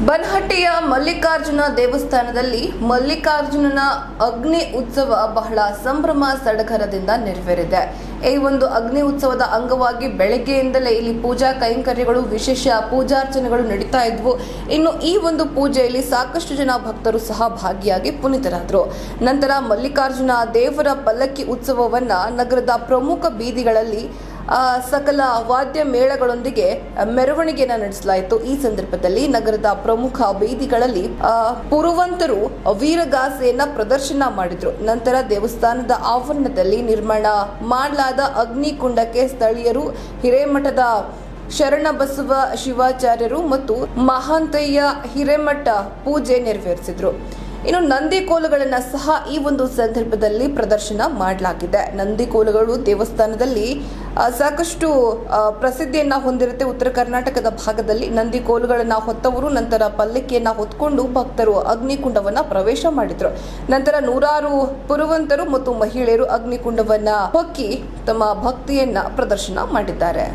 ಬನಹಟ್ಟಿಯ ಮಲ್ಲಿಕಾರ್ಜುನ ದೇವಸ್ಥಾನದಲ್ಲಿ ಮಲ್ಲಿಕಾರ್ಜುನನ ಅಗ್ನಿ ಉತ್ಸವ ಬಹಳ ಸಂಭ್ರಮ ಸಡಗರದಿಂದ ನೆರವೇರಿದೆ. ಈ ಒಂದು ಅಗ್ನಿ ಉತ್ಸವದ ಅಂಗವಾಗಿ ಬೆಳಗ್ಗೆಯಿಂದಲೇ ಇಲ್ಲಿ ಪೂಜಾ ಕೈಂಕರ್ಯಗಳು, ವಿಶೇಷ ಪೂಜಾರ್ಚನೆಗಳು ನಡೀತಾ ಇದ್ವು. ಇನ್ನು ಈ ಒಂದು ಪೂಜೆಯಲ್ಲಿ ಸಾಕಷ್ಟು ಜನ ಭಕ್ತರು ಸಹ ಭಾಗಿಯಾಗಿ ಪುನೀತರಾದರು. ನಂತರ ಮಲ್ಲಿಕಾರ್ಜುನ ದೇವರ ಪಲ್ಲಕ್ಕಿ ಉತ್ಸವವನ್ನ ನಗರದ ಪ್ರಮುಖ ಬೀದಿಗಳಲ್ಲಿ ಸಕಲ ವಾದ್ಯ ಮೇಳಗಳೊಂದಿಗೆ ಮೆರವಣಿಗೆಯನ್ನು ನಡೆಸಲಾಯಿತು. ಈ ಸಂದರ್ಭದಲ್ಲಿ ನಗರದ ಪ್ರಮುಖ ಬೀದಿಗಳಲ್ಲಿ ಪುರುವಂತರು ವೀರಗಾಸೆಯನ್ನ ಪ್ರದರ್ಶನ ಮಾಡಿದ್ರು. ನಂತರ ದೇವಸ್ಥಾನದ ಆವರಣದಲ್ಲಿ ನಿರ್ಮಾಣ ಮಾಡಲಾದ ಅಗ್ನಿಕುಂಡಕ್ಕೆ ಸ್ಥಳೀಯರು, ಹಿರೇಮಠದ ಶರಣಬಸವ ಶಿವಾಚಾರ್ಯರು ಮತ್ತು ಮಹಾಂತಯ್ಯ ಹಿರೇಮಠ ಪೂಜೆ ನೆರವೇರಿಸಿದ್ರು. ಇನ್ನು ನಂದಿ ಕೋಲುಗಳನ್ನ ಸಹ ಈ ಒಂದು ಸಂದರ್ಭದಲ್ಲಿ ಪ್ರದರ್ಶನ ಮಾಡಲಾಗಿದೆ. ನಂದಿ ಕೋಲುಗಳು ದೇವಸ್ಥಾನದಲ್ಲಿ ಸಾಕಷ್ಟು ಪ್ರಸಿದ್ಧಿಯನ್ನ ಹೊಂದಿರುತ್ತೆ. ಉತ್ತರ ಕರ್ನಾಟಕದ ಭಾಗದಲ್ಲಿ ನಂದಿ ಕೋಲುಗಳನ್ನ ಹೊತ್ತವರು ನಂತರ ಪಲ್ಲಕ್ಕಿಯನ್ನ ಹೊತ್ಕೊಂಡು ಭಕ್ತರು ಅಗ್ನಿಕುಂಡವನ್ನ ಪ್ರವೇಶ ಮಾಡಿದ್ರು. ನಂತರ ನೂರಾರು ಪುರುವಂತರು ಮತ್ತು ಮಹಿಳೆಯರು ಅಗ್ನಿಕುಂಡವನ್ನ ಹೊಕ್ಕಿ ತಮ್ಮ ಭಕ್ತಿಯನ್ನ ಪ್ರದರ್ಶನ ಮಾಡಿದ್ದಾರೆ.